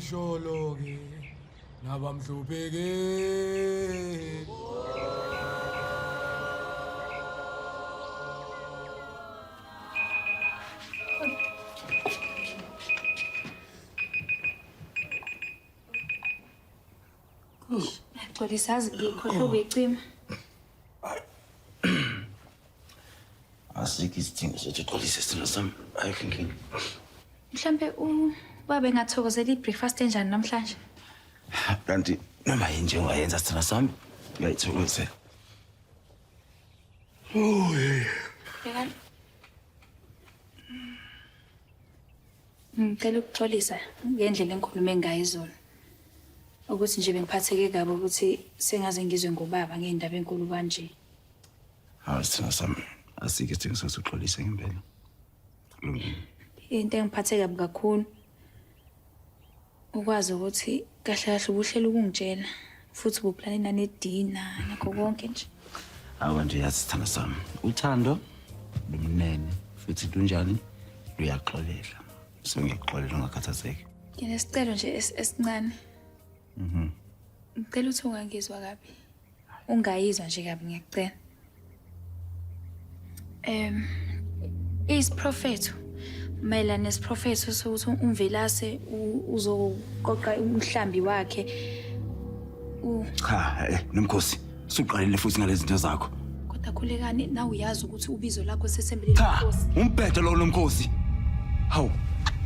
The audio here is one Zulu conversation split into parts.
Isholo-ke nabamhlupheke. Xolisazi ngikhohle ubecima. Asikho isidingo sokuthi uxolise sithina sami. Ayikho inkinga. Mhlambe ubaba engathokozela ibreakfast enjani namhlanje? Kanti noma yini nje ungayenza sithina sami uyayithokozela. Yekani. Ngicela ukuxolisa ngendlela engikhulume ngayo izolo. Ukuthi nje bengiphatheke kabi ukuthi sengaze ngizwe ngobaba ngeindaba enkulu kanje. Hawu sithina sami asikho isidingo sokuthi uxolise ngempela. Into engiphathe kabi kakhulu ukwazi ukuthi kahle kahle ubuhlela ukungitshela futhi ubuplane nani edina nakho konke nje. Hawu nje yazi sithina sami uthando lumnene futhi lunjani luyaxolela. So ngiyixolela ungakhathazeki. Nginesicelo nje esincane. Ngicela ukuthi ungangizwa kabi. Ungayizwa nje kabi ngiyacela. Isiprofetho mayelana nesiprofetho sokuthi umvelase uzoqoqa umhlambi wakhe. Cha, Nomkhose, suqalile futhi ngalezi zinto zakho. Kodwa khulekani na uyazi ukuthi ubizo lakho sesembeleni Cha, inkosi. umbhedo lo Nomkhose. Hawu,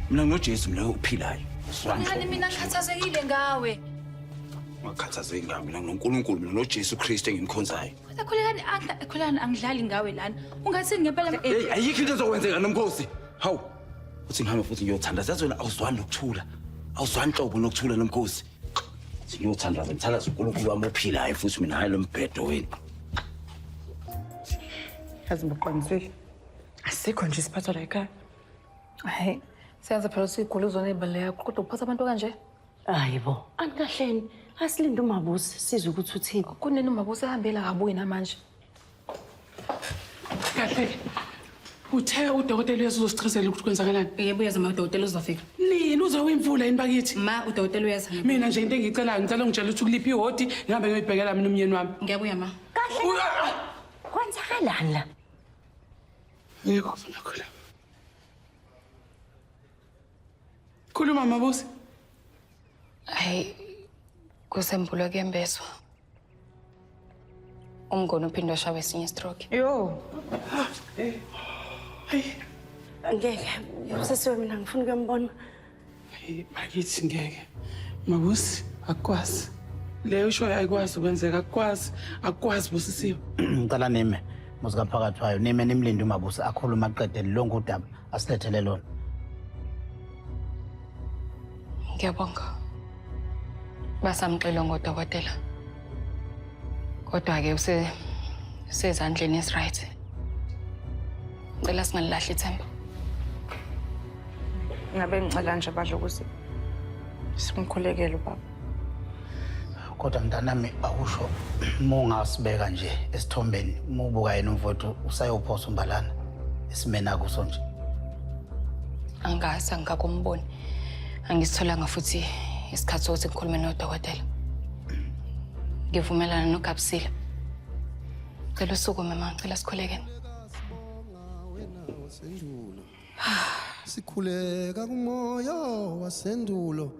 mina ngoJesu mina uphilayo. Ngani mina ngikhathazekile ngawe. Ngakhathazeki ngawe mina ngoNkulunkulu mina noJesu Kristu engimkhonzayo. Kodwa khulekani angidlali ngawe lana. Ungathi ngempela Hey, ayikho into ezokwenzeka Nomkhose. Hawu. Uthi ngihamba futhi ngiyothanda sezona awuzwani nokuthula. Awuzwani hlobo nokuthula Nomkhose. Ngiyothandaza ngithandaza uNkulunkulu wami ophilayo futhi mina hayi lo mbhedo wenu. Yazi ngiqinisile. Asikho nje isiphatho la ekhaya. Hayi, siyazi phela sigula uzona ibale yakho kodwa uphatha abantu kanje? Hayibo, anikahleni. Asilinde umabusi sizwe ukuthi uthini. Kunini umabusi ehambela kabuyi namanje? Kahle. Uthe udokotela uyazosichazela ukuthi kwenzakalani? Yebo uyazama udokotela uzofika. Nini uzowimvula yini bakithi? Ma udokotela uyazama. Mina nje into engicelayo ngicela ungitshela ukuthi kuliphi ihodi ngihambe ngiyibhekela mina umyeni wami. Ngiyabuya ma. Kahle. Kwenzakalani la? Yebo ngiyakhola. Khuluma mabusi. Hayi kusembulo kuyembeswa. Umngoni uphinde washawa esinye stroke. Yo. Hey. Ngeke. Usesiwe mina ngifuna ukuyambona. Hey, bakithi ngeke. Mabusi akwazi. Leyo show ayikwazi ukwenzeka akwazi busisiwe. Ngicela nime musika phakathi wayo nime nimlinde umabusi akhuluma aqedele lonke udaba asilethele lona. Ngiyabonga. Basamxilo ngodokotela. Kodwa ke usezandleni eziright. Ngicela singalilahli ithemba. Ngabe ngicela nje badle ukuthi simkhulekele ubaba. Kodwa mntanami awusho mungasibeka nje esithombeni mubuka yena umfowethu usayophosa umbalana esimena kuso nje. Angase angikakumboni. Angisitholanga futhi isikhathi sokuthi ngikhulume nodokotela. Ngivumelana noGabsile. Cela usukume mama, cela sikhulekene. Sikhuleka kumoya wasendulo